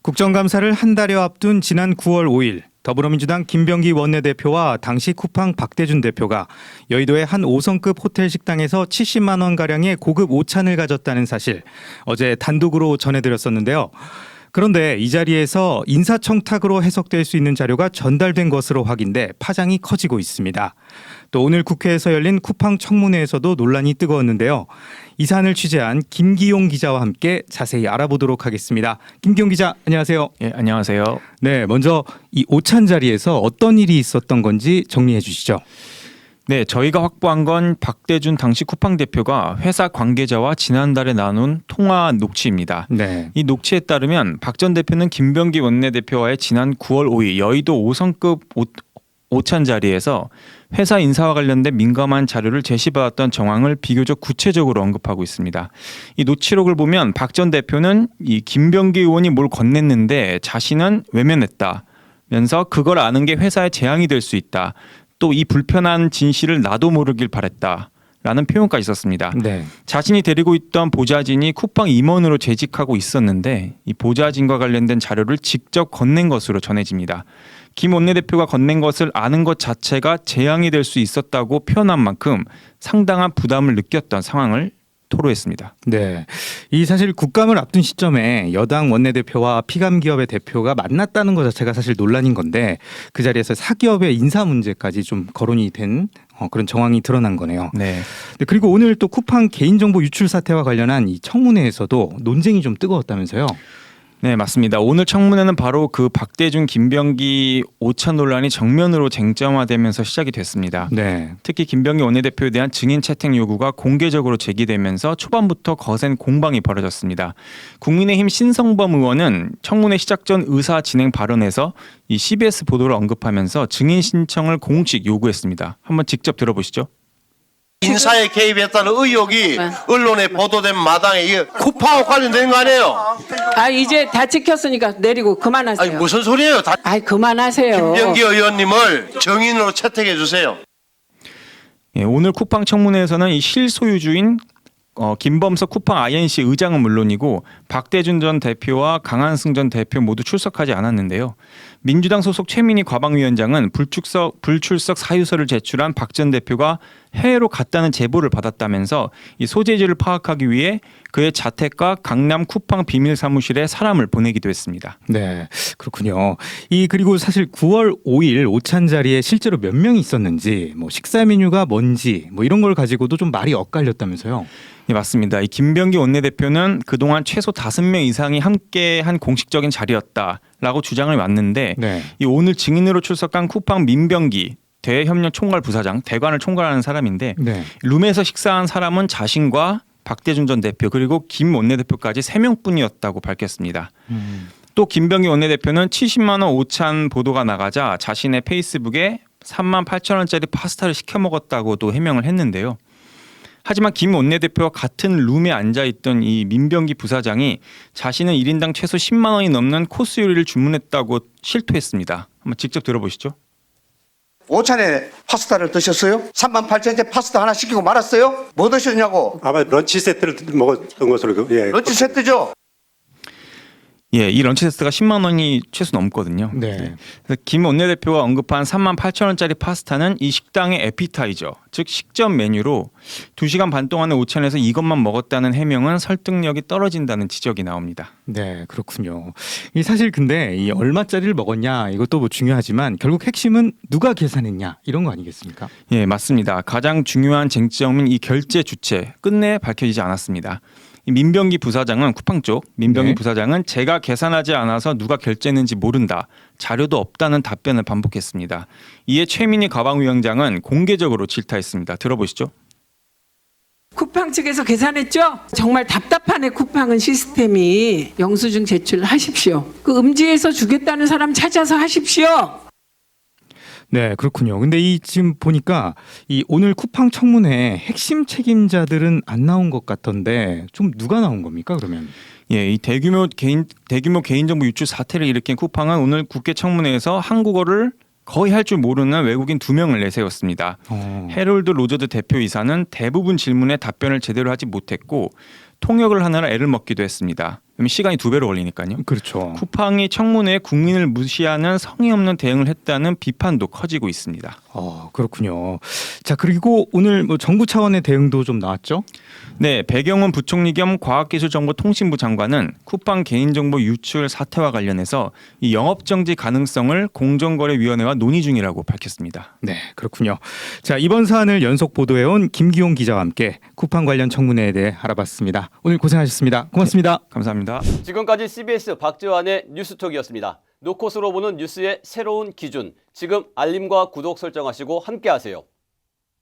국정감사를 한 달여 앞둔 지난 9월 5일 더불어민주당 김병기 원내대표와 당시 쿠팡 박대준 대표가 여의도의 한 5성급 호텔 식당에서 70만 원가량의 고급 오찬을 가졌다는 사실 어제 단독으로 전해드렸었는데요. 그런데 이 자리에서 인사청탁으로 해석될 수 있는 자료가 전달된 것으로 확인돼 파장이 커지고 있습니다. 또 오늘 국회에서 열린 쿠팡 청문회에서도 논란이 뜨거웠는데요. 이 사안을 취재한 김기용 기자와 함께 자세히 알아보도록 하겠습니다. 김기용 기자, 안녕하세요. 예, 안녕하세요. 네, 먼저 이 오찬 자리에서 어떤 일이 있었던 건지 정리해 주시죠. 네, 저희가 확보한 건 박대준 당시 쿠팡 대표가 회사 관계자와 지난달에 나눈 통화 녹취입니다. 네. 이 녹취에 따르면 박 전 대표는 김병기 원내대표와의 지난 9월 5일 여의도 5성급 오찬 자리에서 회사 인사와 관련된 민감한 자료를 제시받았던 정황을 비교적 구체적으로 언급하고 있습니다. 이 녹취록을 보면 박 전 대표는 이 김병기 의원이 뭘 건넸는데 자신은 외면했다면서 그걸 아는 게 회사의 재앙이 될 수 있다. 또 이 불편한 진실을 나도 모르길 바랬다라는 표현까지 있었습니다. 네. 자신이 데리고 있던 보좌진이 쿠팡 임원으로 재직하고 있었는데 이 보좌진과 관련된 자료를 직접 건넨 것으로 전해집니다. 김 원내대표가 건넨 것을 아는 것 자체가 재앙이 될 수 있었다고 표현한 만큼 상당한 부담을 느꼈던 상황을 토로했습니다. 네. 이 사실 국감을 앞둔 시점에 여당 원내대표와 피감 기업의 대표가 만났다는 것 자체가 사실 논란인 건데 그 자리에서 사기업의 인사 문제까지 좀 거론이 된 그런 정황이 드러난 거네요. 네. 그리고 오늘 또 쿠팡 개인정보 유출 사태와 관련한 이 청문회에서도 논쟁이 좀 뜨거웠다면서요. 네, 맞습니다. 오늘 청문회는 바로 그 박대준 김병기 오찬 논란이 정면으로 쟁점화되면서 시작이 됐습니다. 네. 특히 김병기 원내대표에 대한 증인 채택 요구가 공개적으로 제기되면서 초반부터 거센 공방이 벌어졌습니다. 국민의힘 신성범 의원은 청문회 시작 전 의사 진행 발언에서 이 CBS 보도를 언급하면서 증인 신청을 공식 요구했습니다. 한번 직접 들어보시죠. 인사에 개입했다는 의혹이 언론에 보도된 마당에 이게 쿠팡하고 관련된 거 아니에요? 아 이제 다 찍혔으니까 내리고 그만하세요. 아니 무슨 소리예요? 다 아이 그만하세요. 김병기 의원님을 정인으로 채택해 주세요. 예, 오늘 쿠팡 청문회에서는 이 실소유주인 김범석 쿠팡 INC 의장은 물론이고 박대준 전 대표와 강한승 전 대표 모두 출석하지 않았는데요. 민주당 소속 최민희 과방위원장은 불출석 사유서를 제출한 박 전 대표가 해외로 갔다는 제보를 받았다면서 이 소재지를 파악하기 위해 그의 자택과 강남 쿠팡 비밀 사무실에 사람을 보내기도 했습니다. 네, 그렇군요. 그리고 사실 9월 5일 오찬 자리에 실제로 몇 명이 있었는지, 뭐 식사 메뉴가 뭔지, 뭐 이런 걸 가지고도 좀 말이 엇갈렸다면서요. 네, 맞습니다. 이 김병기 원내대표는 그동안 최소 5명 이상이 함께한 공식적인 자리였다라고 주장을 왔는데 네. 이 오늘 증인으로 출석한 쿠팡 민병기 대협력 총괄 부사장, 대관을 총괄하는 사람인데 네. 룸에서 식사한 사람은 자신과 박대준 전 대표 그리고 김 원내대표까지 3명뿐이었다고 밝혔습니다. 또 김병기 원내대표는 70만 원 오찬 보도가 나가자 자신의 페이스북에 3만 8천 원짜리 파스타를 시켜 먹었다고도 해명을 했는데요. 하지만 김 원내대표와 같은 룸에 앉아있던 이 민병기 부사장이 자신은 1인당 최소 10만 원이 넘는 코스 요리를 주문했다고 실토했습니다. 한번 직접 들어보시죠. 오찬에 파스타를 드셨어요? 38,000원짜리 파스타 하나 시키고 말았어요? 뭐 드셨냐고? 아마 런치 세트를 먹었던 것으로 예. 런치 세트죠? 예, 이 런치 세트가 10만 원이 최소 넘거든요. 네. 그래서 김 원내대표가 언급한 3만 8천 원짜리 파스타는 이 식당의 에피타이저, 즉 식전 메뉴로 2시간 반 동안의 오찬에서 이것만 먹었다는 해명은 설득력이 떨어진다는 지적이 나옵니다. 네, 그렇군요. 사실 근데 이 얼마짜리를 먹었냐 이것도 뭐 중요하지만 결국 핵심은 누가 계산했냐 이런 거 아니겠습니까? 예, 맞습니다. 가장 중요한 쟁점은 이 결제 주체, 끝내 밝혀지지 않았습니다. 이 민병기 부사장은 쿠팡 쪽 민병기 네. 부사장은 제가 계산하지 않아서 누가 결제했는지 모른다. 자료도 없다는 답변을 반복했습니다. 이에 최민희 가방위원장은 공개적으로 질타했습니다. 들어보시죠. 쿠팡 측에서 계산했죠? 정말 답답하네. 쿠팡은 시스템이 영수증 제출하십시오. 그 음지에서 주겠다는 사람 찾아서 하십시오. 네, 그렇군요. 근데 지금 보니까 오늘 쿠팡 청문회 핵심 책임자들은 안 나온 것 같던데 좀 누가 나온 겁니까, 그러면? 예, 이 대규모 개인정보 유출 사태를 일으킨 쿠팡은 오늘 국회 청문회에서 한국어를 거의 할 줄 모르는 외국인 2명을 내세웠습니다. 해롤드 로저드 대표이사는 대부분 질문에 답변을 제대로 하지 못했고 통역을 하느라 애를 먹기도 했습니다. 그러면 시간이 2배로 걸리니까요. 그렇죠. 쿠팡이 청문회에 국민을 무시하는 성의 없는 대응을 했다는 비판도 커지고 있습니다. 그렇군요. 자, 그리고 오늘 뭐 정부 차원의 대응도 좀 나왔죠? 네, 배경원 부총리 겸 과학기술정보통신부 장관은 쿠팡 개인정보 유출 사태와 관련해서 이 영업정지 가능성을 공정거래위원회와 논의 중이라고 밝혔습니다. 네, 그렇군요. 자, 이번 사안을 연속 보도해온 김기용 기자와 함께 쿠팡 관련 청문회에 대해 알아봤습니다. 오늘 고생하셨습니다. 고맙습니다. 감사합니다. 지금까지 CBS 박지환의 뉴스톡이었습니다. 노컷으로 보는 뉴스의 새로운 기준. 지금 알림과 구독 설정하시고 함께하세요.